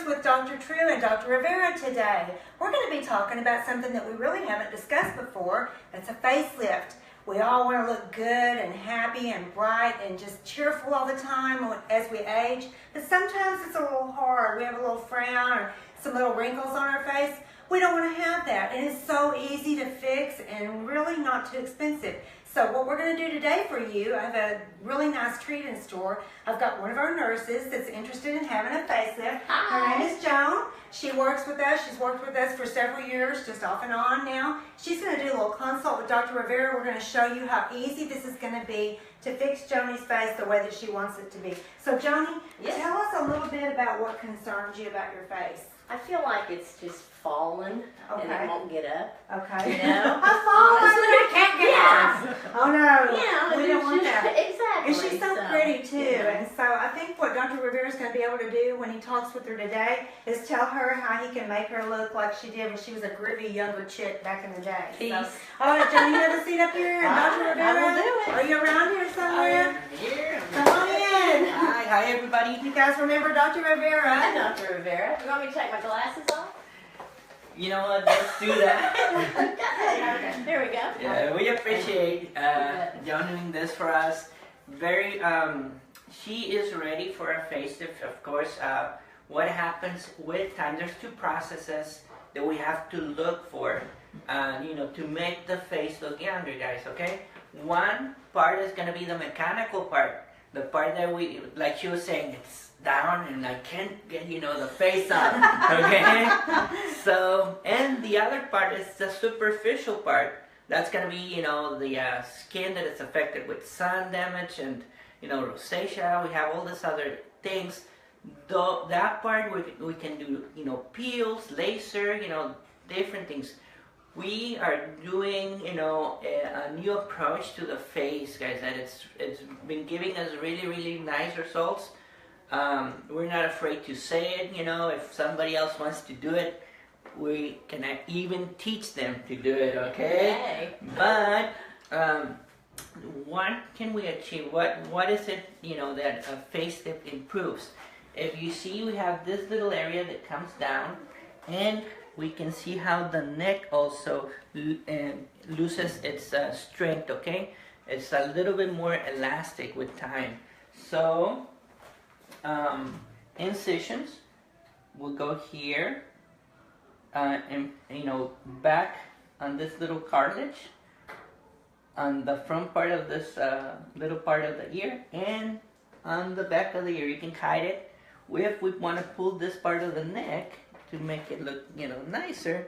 Facelifts with Dr. True and Dr. Rivera today. We're going to be talking about something that we really haven't discussed before. That's a facelift. We all want to look good and happy and bright and just cheerful all the time as we age, but sometimes it's a little hard. We have a little frown or some little wrinkles on our face. We don't want to have that, and it's so easy to fix and really not too expensive. So what we're going to do today for you, I have a really nice treat in store. I've got one of our nurses that's interested in having a facelift. Hi. Her name is Joan. She works with us. She's worked with us for several years, just off and on now. She's going to do a little consult with Dr. Rivera. We're going to show you how easy this is going to be to fix Joni's face the way that she wants it to be. So Joni, Yes. Tell us a little bit about what concerns you about your face. I feel like it's just fallen and Okay. it won't get up. Okay. You know? A fallen Honestly, that can't get yeah. up. Oh no. Yeah, we don't want that. Exactly. And she's so pretty too. Yeah. And so I think what Dr. Rivera is going to be able to do when he talks with her today is tell her how he can make her look like she did when she was a groovy younger chick back in the day. Peace. So, all right, Johnny, you have a seat up here, and Dr. Rivera. I will do it. Are you around here somewhere? Here. Come on in. Hi everybody. You guys remember Dr. Hi, Rivera? Dr. Rivera. You want me to take my glasses off? You know what? Let's do that. Okay. Here we go. Yeah, we appreciate John doing this for us. Very. She is ready for a facelift. Of course. What happens with time? There's two processes that we have to look for. To make the face look younger, guys. Okay. One part is gonna be the mechanical part. The part that we, like she was saying, it's down and I can't get, the face up, okay? So, and the other part is the superficial part. That's going to be, the skin that is affected with sun damage and, rosacea. We have all these other things. Though that part we can do, peels, laser, different things. We are doing, a new approach to the face, guys, and it's been giving us really, really nice results. We're not afraid to say it, if somebody else wants to do it, we can even teach them to do it, okay? But what can we achieve? What is it, that a facelift improves? If you see, we have this little area that comes down, and we can see how the neck also loses its strength, okay? It's a little bit more elastic with time. So, incisions will go here, and back on this little cartilage, on the front part of this little part of the ear, and on the back of the ear. You can hide it. If we want to pull this part of the neck to make it look, nicer,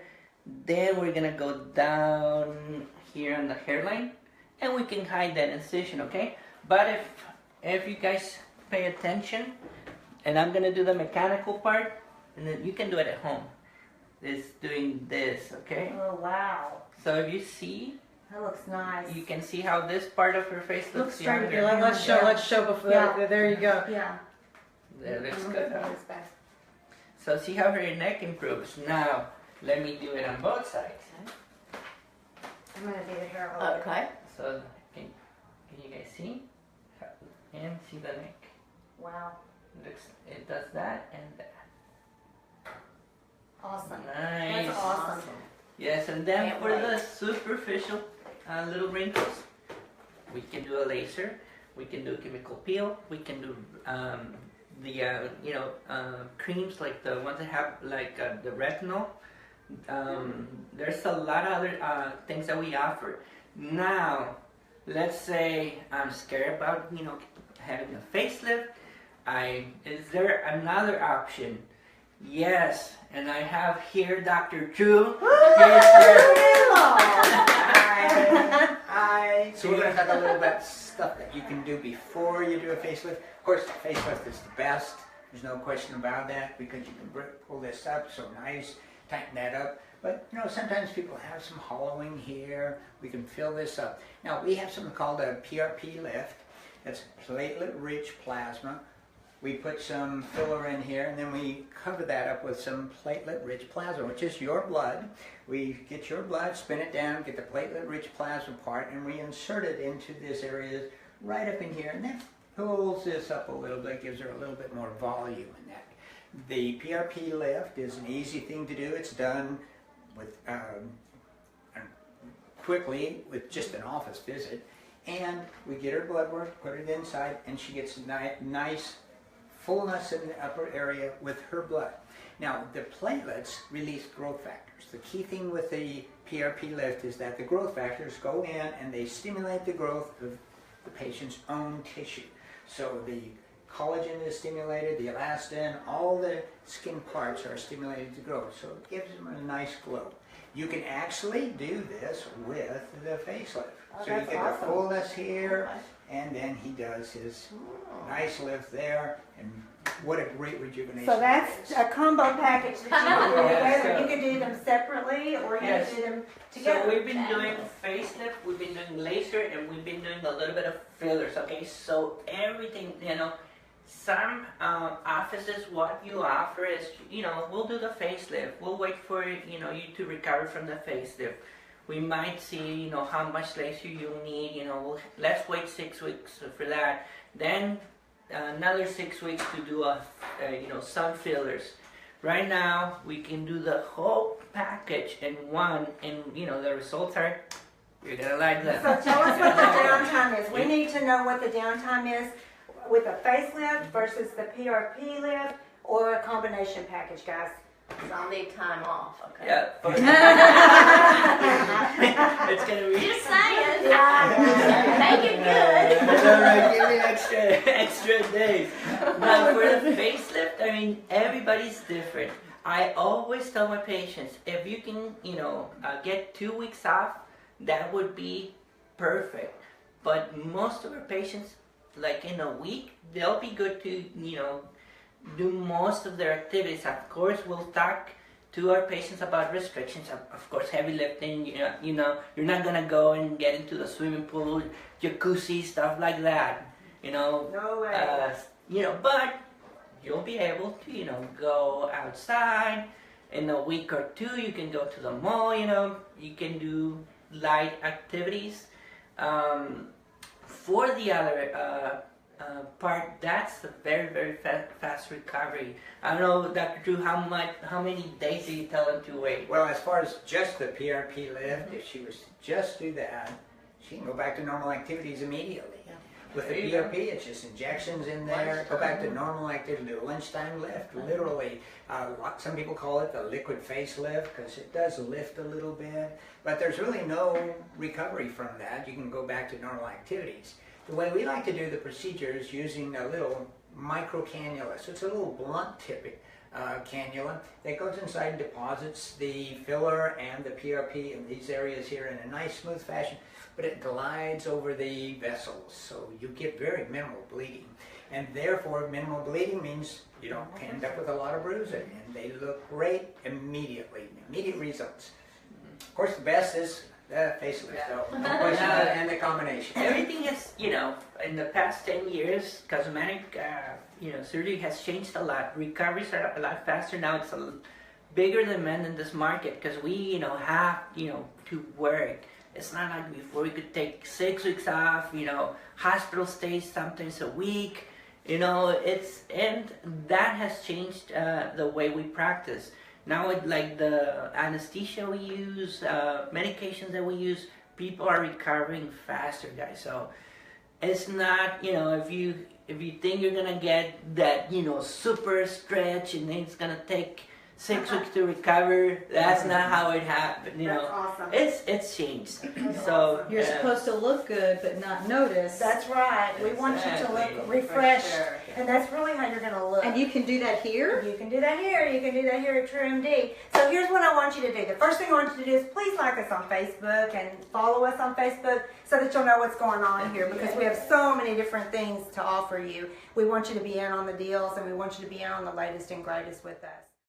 then we're gonna go down here on the hairline, and we can hide that incision, okay? But if you guys pay attention, and I'm gonna do the mechanical part, and then you can do it at home. It's doing this, okay? Oh, wow. So if you see, That looks nice. you can see how this part of her face looks straight younger. here. Let's show before. Yeah. There you go. Yeah. That looks Mhm. good, huh? It's back. So see how her neck improves. Now, let me do it on both sides. I'm going to do the hair a little bit. Okay. So can you guys see? And see the neck. Wow. It does that and that. Awesome. Nice. That's awesome. Yes, and then Can't for wait. the superficial little wrinkles, we can do a laser. We can do a chemical peel. We can do creams like the ones that have like the retinol. There's a lot of other things that we offer. Now, let's say I'm scared about having a facelift. Is there another option? Yes, and I have here Dr. True. Hi. So we're going to talk a little about stuff that you can do before you do a facelift. Of course, the facelift is the best. There's no question about that because you can pull this up so nice, tighten that up. But sometimes people have some hollowing here. We can fill this up. Now we have something called a PRP lift. That's platelet-rich plasma. We put some filler in here, and then we cover that up with some platelet-rich plasma, which is your blood. We get your blood, spin it down, get the platelet-rich plasma part, and we insert it into this area right up in here, and that pulls this up a little bit, gives her a little bit more volume in that. The PRP lift is an easy thing to do. It's done with quickly with just an office visit, and we get her blood work, put it inside, and she gets nice fullness in the upper area with her blood. Now, the platelets release growth factors. The key thing with the PRP lift is that the growth factors go in and they stimulate the growth of the patient's own tissue. So the collagen is stimulated, the elastin, all the skin parts are stimulated to grow. So it gives them a nice glow. You can actually do this with the facelift. Oh, So you that's get awesome. the fullness here, and then he does his nice lift there, and what a great rejuvenation. So that's a combo package that you can do Yeah, together. so- You can do them separately or you Yes. can do them So together. we've been doing facelift, we've been doing laser, and we've been doing a little bit of fillers. Okay, so everything, some offices, what you offer is, we'll do the facelift. We'll wait for you to recover from the facelift. We might see how much laser you need. Let's wait 6 weeks for that. Then another 6 weeks to do some fillers. Right now we can do the whole package in one, and the results are, you're gonna like that. So tell us what the downtime is. We need to know what the downtime is with a facelift versus the PRP lift or a combination package, guys. So I'll need time off, okay? Yeah, but it's gonna be. Just saying. Yeah. Make it good. All right, give me extra days. Now for the facelift, I mean, everybody's different. I always tell my patients, if you can, get 2 weeks off, that would be perfect. But most of our patients, like in a week, they'll be good to, do most of their activities. Of course, we'll talk to our patients about restrictions. Of course, heavy lifting, you're not gonna go and get into the swimming pool, jacuzzi, stuff like that. No way. But you'll be able to, go outside. In a week or two, you can go to the mall, you can do light activities. For the other part, that's a very, very fast recovery. I don't know, Dr. Drew, how many days do you tell them to wait? Well, as far as just the PRP lift, if she was to just do that, she can go back to normal activities immediately. With the There you go. PRP, it's just injections in there, go back to normal activity, do a lunchtime lift, literally. Some people call it the liquid facelift because it does lift a little bit, but there's really no recovery from that. You can go back to normal activities. The way we like to do the procedure is using a little micro cannula. So it's a little blunt tip cannula that goes inside and deposits the filler and the PRP in these areas here in a nice smooth fashion, but it glides over the vessels, so you get very minimal bleeding. And therefore, minimal bleeding means you don't end up with a lot of bruising, and they look great immediately, immediate results. Of course, the best is the facelift, though, no question about it, and the combination. Everything has, in the past 10 years, cosmetic, surgery has changed a lot. Recoveries are a lot faster now. It's a bigger demand in this market because we, have, to work. It's not like before we could take 6 weeks off, hospital stays sometimes a week, and that has changed the way we practice. Now, like the anesthesia we use, medications that we use, people are recovering faster, guys. So it's not, if you think you're gonna get that, super stretch and then it's gonna take 6 weeks to recover, that's not how it happened. That's awesome. It's changed. So You're supposed to look good but not notice. That's right. We want you to Exactly. look refreshed, sure. and that's really how you're going to look. And you can do that here? You can do that here. You can do that here at TrueMD. So here's what I want you to do. The first thing I want you to do is please like us on Facebook and follow us on Facebook so that you'll know what's going on here, because we have so many different things to offer you. We want you to be in on the deals, and we want you to be in on the latest and greatest with us.